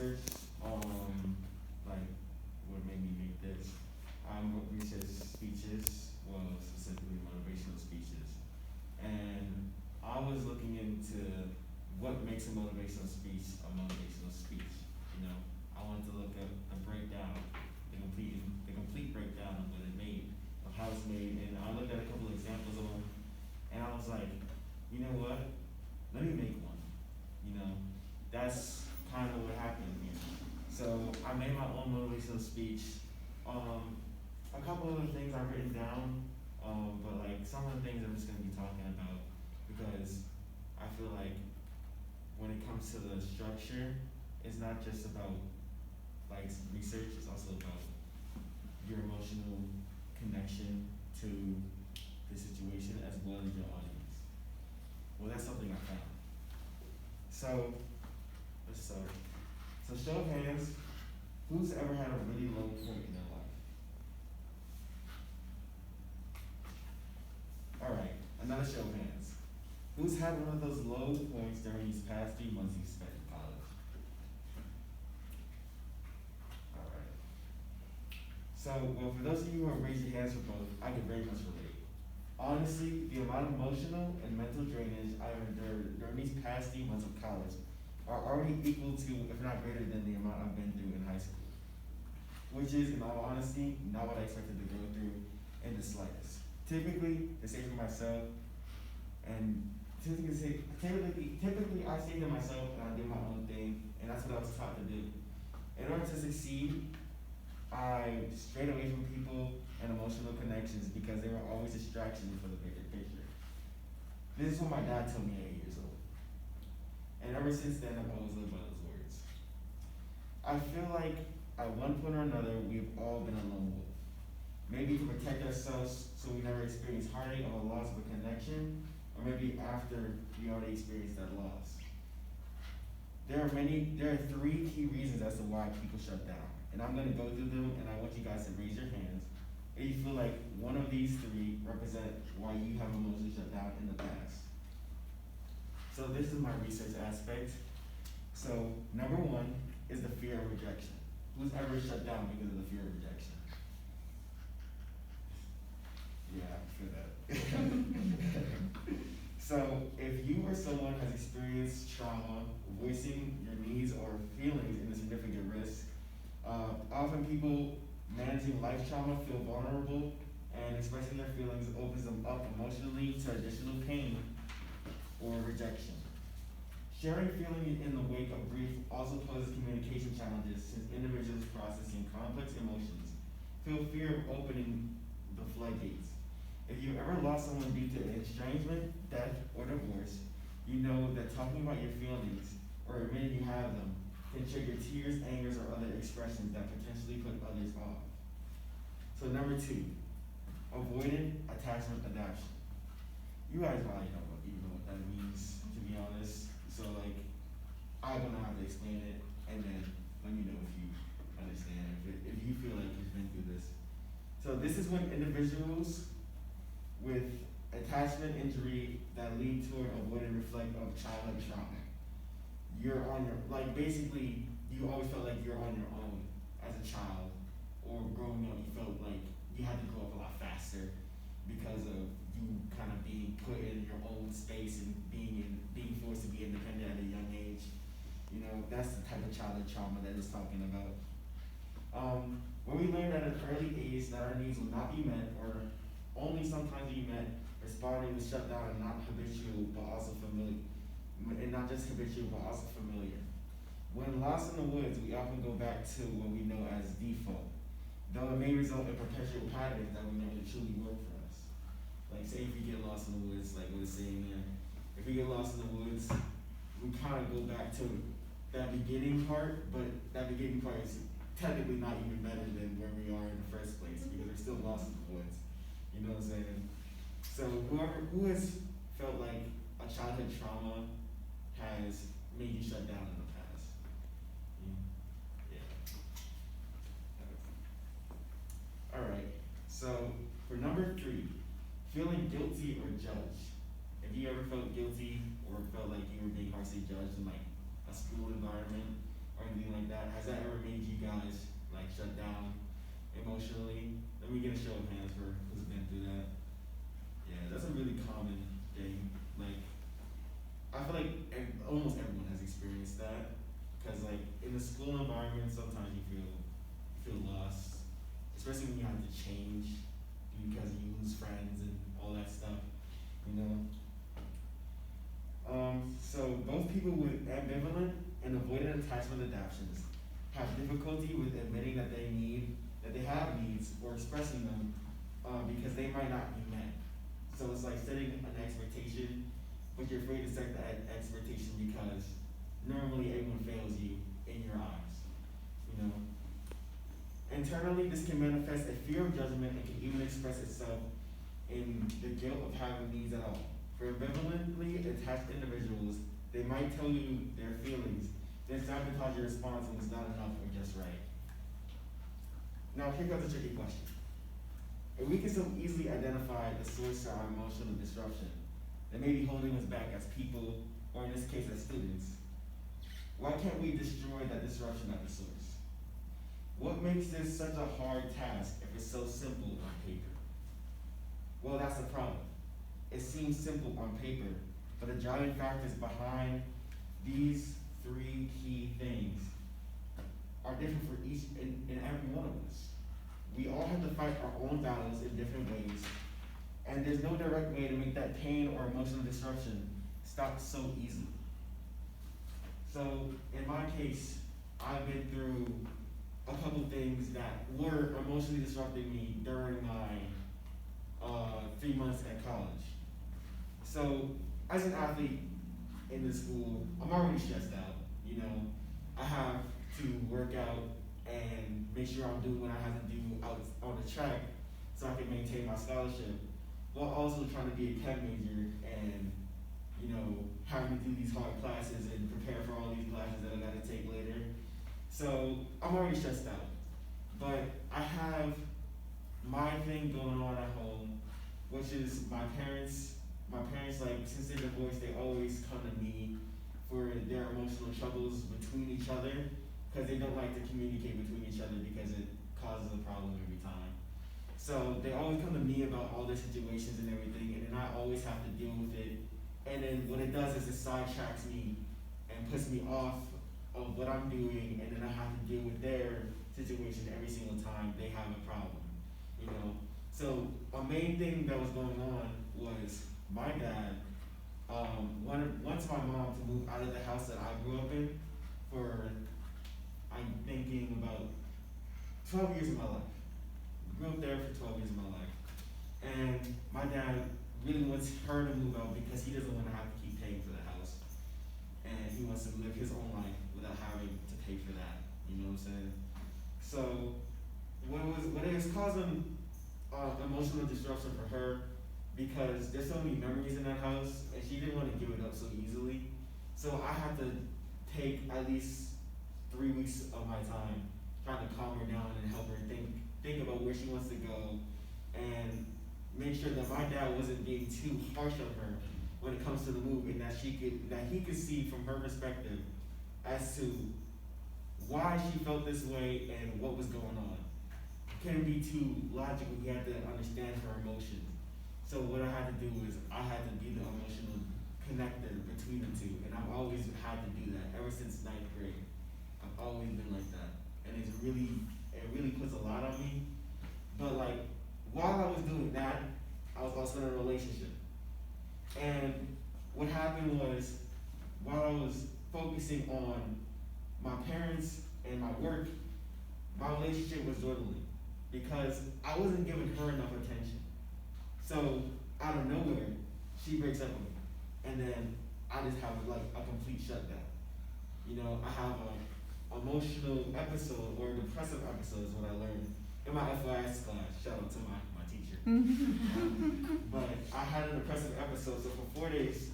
research on like what made me make this. I wrote research speeches, well specifically motivational speeches, and I was looking into what makes a motivational speech a motivational speech. You know, I wanted to look at the breakdown, the complete breakdown of what it made, of how it's made, and I looked at a couple of examples of them, and I was like, you know what? Let me make one. You know, that's kind of what happened here. So I made my own motivational speech. A couple of the things I've written down, but like some of the things I'm just gonna be talking about because I feel like when it comes to the structure, it's not just about like research, it's also about your emotional connection to the situation as well as your audience. Well, that's something I found. So, let's start. So, show of hands, who's ever had a really low point in their life? Alright, another show of hands. Who's had one of those low points during these past 3 months you spent in college? Alright. So, well, for those of you who have raised your hands for both, I can very much relate. Honestly, the amount of emotional and mental drainage I have endured during these past 3 months of college are already equal to, if not greater than, the amount I've been through in high school. Which is, in all honesty, not what I expected to go through in the slightest. Typically, to say for myself, and typically I say to myself and I do my own thing, and that's what I was taught to do. In order to succeed, I strayed away from people and emotional connections because they were always distractions for the bigger picture. This is what my dad told me at 8 years old. And ever since then, I've always lived by those words. I feel like at one point or another, we've all been a lone wolf. Maybe to protect ourselves so we never experience heartache or loss of a connection, or maybe after we already experienced that loss. There are 3 key reasons as to why people shut down. And I'm gonna go through them and I want you guys to raise your hands if you feel like one of these 3 represent why you have emotionally shut down in the past. So this is my research aspect. So number 1 is the fear of rejection. Who's ever shut down because of the fear of rejection? Yeah, I feel that. So if you or someone has experienced trauma, voicing your needs or feelings in a significant risk, often people managing life trauma feel vulnerable, and expressing their feelings opens them up emotionally to additional pain or rejection. Sharing feelings in the wake of grief also poses communication challenges since individuals processing complex emotions feel fear of opening the floodgates. If you've ever lost someone due to estrangement, death, or divorce, you know that talking about your feelings or admitting you have them can trigger tears, angers, or other expressions that potentially put others off. So number 2, avoidant attachment adaptation. You guys probably don't even know what that means, to be honest. So like, I don't know how to explain it, and then let me know if you understand, if you feel like you've been through this. So this is when individuals with attachment injury that lead toward avoidant reflect of childhood trauma. You're on your, like basically, you always felt like you're on your own as a child, or growing up, you felt like you had to grow up a lot faster because of you kind of being put in your own space and being forced to be independent at a young age. You know, that's the type of childhood trauma that it's talking about. When we learned at an early age that our needs will not be met, or only sometimes be met, responding was shut down and not habitual but also familiar, and not just habitual but also familiar. When lost in the woods, we often go back to what we know as default, though it may result in perpetual patterns that will never truly work for us. Like say if you get lost in the woods, like what it's saying there, if we get lost in the woods, we kind of go back to that beginning part, but that beginning part is technically not even better than where we are in the first place because we're still lost in the woods. You know what I'm saying? So who has felt like a childhood trauma has made you shut down in the past? Yeah. Alright, so for number 3, feeling guilty or judged. Have you ever felt guilty or felt like you were being harshly judged in like a school environment or anything like that? do that. Yeah, that's a really common thing. Like, I feel like almost everyone has experienced that. Because, like, in the school environment, sometimes you feel lost, especially when you have to change because you lose friends and all that stuff, you know. So both people with ambivalent and avoidant attachment adaptations have difficulty with admitting that they have needs or expressing them because they might not be met. So it's like setting an expectation, but you're afraid to set that expectation because normally everyone fails you in your eyes, you know. Internally, this can manifest a fear of judgment and can even express itself in the guilt of having needs at all. For ambivalently attached individuals, they might tell you their feelings, then sabotage your response when it's not enough or just right. Now, here comes a tricky question. If we can so easily identify the source of our emotional disruption that may be holding us back as people, or in this case as students, why can't we destroy that disruption at the source? What makes this such a hard task if it's so simple on paper? Well, that's the problem. It seems simple on paper, but the driving factors behind these three key things are different for each and every one of us. We all have to fight our own battles in different ways, and there's no direct way to make that pain or emotional disruption stop so easily. So, in my case, I've been through a couple things that were emotionally disrupting me during my 3 months at college. So, as an athlete in the school, I'm already stressed out. You know, I have to work out and make sure I'm doing what I have to do out on the track so I can maintain my scholarship, while also trying to be a chem major and, you know, having to do these hard classes and prepare for all these classes that I got to take later. So I'm already stressed out, but I have my thing going on at home, which is my parents. My parents, like, since they're divorced, they always come to me for their emotional troubles between each other, because they don't like to communicate between each other because it causes a problem every time. So they always come to me about all their situations and everything, and then I always have to deal with it. And then what it does is it sidetracks me and puts me off of what I'm doing, and then I have to deal with their situation every single time they have a problem, you know. So a main thing that was going on was my dad wants my mom to move out of the house that I grew up in for, I'm thinking, about 12 years of my life. Grew up there for 12 years of my life. And my dad really wants her to move out because he doesn't want to have to keep paying for the house. And he wants to live his own life without having to pay for that. You know what I'm saying? So what it was causing emotional disruption for her, because there's so many memories in that house and she didn't want to give it up so easily. So I had to take at least 3 weeks of my time trying to calm her down and help her think about where she wants to go, and make sure that my dad wasn't being too harsh on her when it comes to the move, and that he could see from her perspective as to why she felt this way and what was going on. Couldn't be too logical. He had to understand her emotions. So what I had to do was I had to be the emotional connector between the two, and I've always had to do that ever since 9th grade. I've always been like that, and it really puts a lot on me. But like, while I was doing that, I was also in a relationship, and what happened was, while I was focusing on my parents and my work, my relationship was dwindling because I wasn't giving her enough attention. So out of nowhere, she breaks up with me, and then I just have like a complete shutdown. You know, I have a emotional episode or depressive episode is what I learned in my FYS class. Shout out to my teacher. But I had a depressive episode, so for 4 days,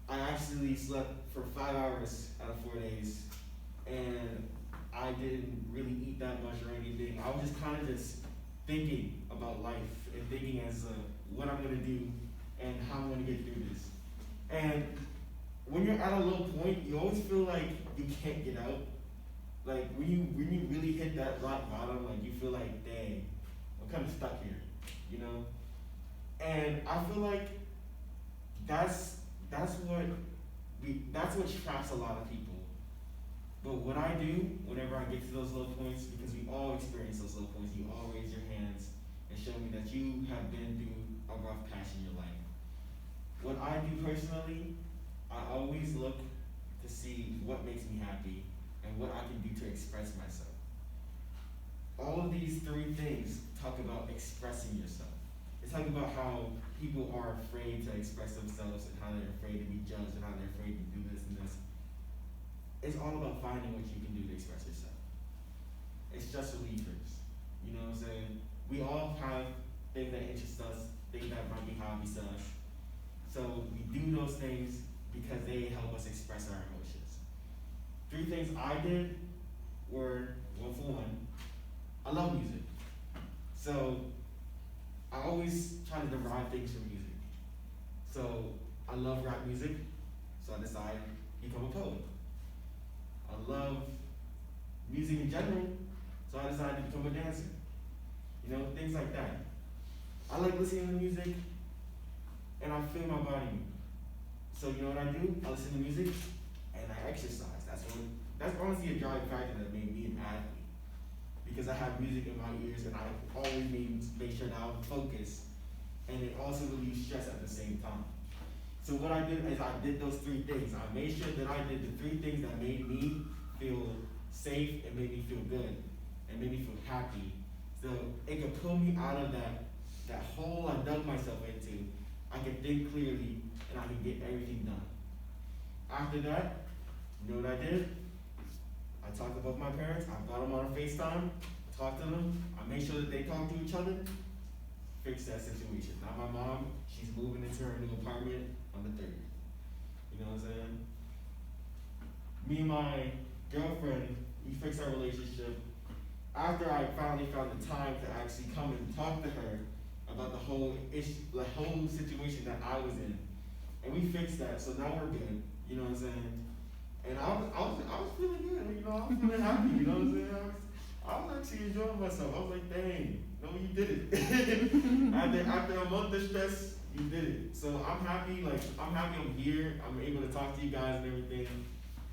I actually slept for 5 hours out of 4 days, and I didn't really eat that much or anything. I was just kind of just thinking about life and thinking as what I'm gonna do and how I'm gonna get through this. And when you're at a low point, you always feel like you can't get out. Like when you really hit that rock bottom, like you feel like, dang, I'm kind of stuck here, you know. And I feel like that's that's what that's what traps a lot of people. But what I do whenever I get to those low points, because we all experience those low points, you all raise your hands and show me that you have been through a rough patch in your life. What I do personally, I always look to see what makes me happy and what I can do to express myself. All of these three things talk about expressing yourself. It's talking about how people are afraid to express themselves and how they're afraid to be judged and how they're afraid to do this and this. It's all about finding what you can do to express yourself. It's just relievers. You know what I'm saying? We all have things that interest us, things that might be hobbies to us. So we do those things because they help us express our emotions. Three things I did were, one for one, I love music. So I always try to derive things from music. So I love rap music, so I decided to become a poet. I love music in general, so I decided to become a dancer. You know, things like that. I like listening to music, and I feel my body move. So you know what I do? I listen to music, and I exercise. That's honestly a driving factor that made me an athlete. Because I have music in my ears, and I always make sure that I'm focused, and it also relieves stress at the same time. So what I did is I did those three things. I made sure that I did the three things that made me feel safe and made me feel good and made me feel happy. So it could pull me out of that hole I dug myself into. I could think clearly and I could get everything done. After that, you know what I did? I talked about my parents, I got them on a FaceTime, talked to them, I made sure that they talk to each other, fix that situation. Now my mom, she's moving into her new apartment on the 30th. You know what I'm saying? Me and my girlfriend, we fixed our relationship after I finally found the time to actually come and talk to her about the whole issue, the whole situation that I was in. And we fixed that, so now we're good. You know what I'm saying? And I was feeling good, you know, I was feeling happy, you know what I'm saying? I was actually enjoying myself. I was like, dang, no, you did it. after a month of stress, you did it. So I'm happy I'm here, I'm able to talk to you guys and everything.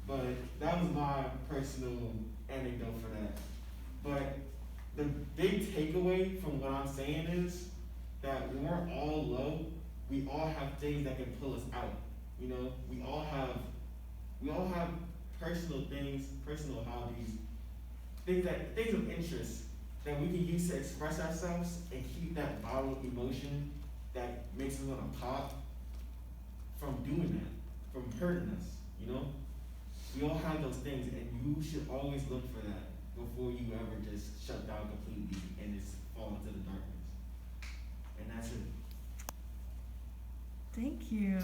But that was my personal anecdote for that. But the big takeaway from what I'm saying is that when we're all low, we all have things that can pull us out. You know, we all have personal things, personal hobbies, things of interest that we can use to express ourselves and keep that bottled emotion that makes us want to pop from doing that, from hurting us, you know? We all have those things, and you should always look for that before you ever just shut down completely and just fall into the darkness. And that's it. Thank you.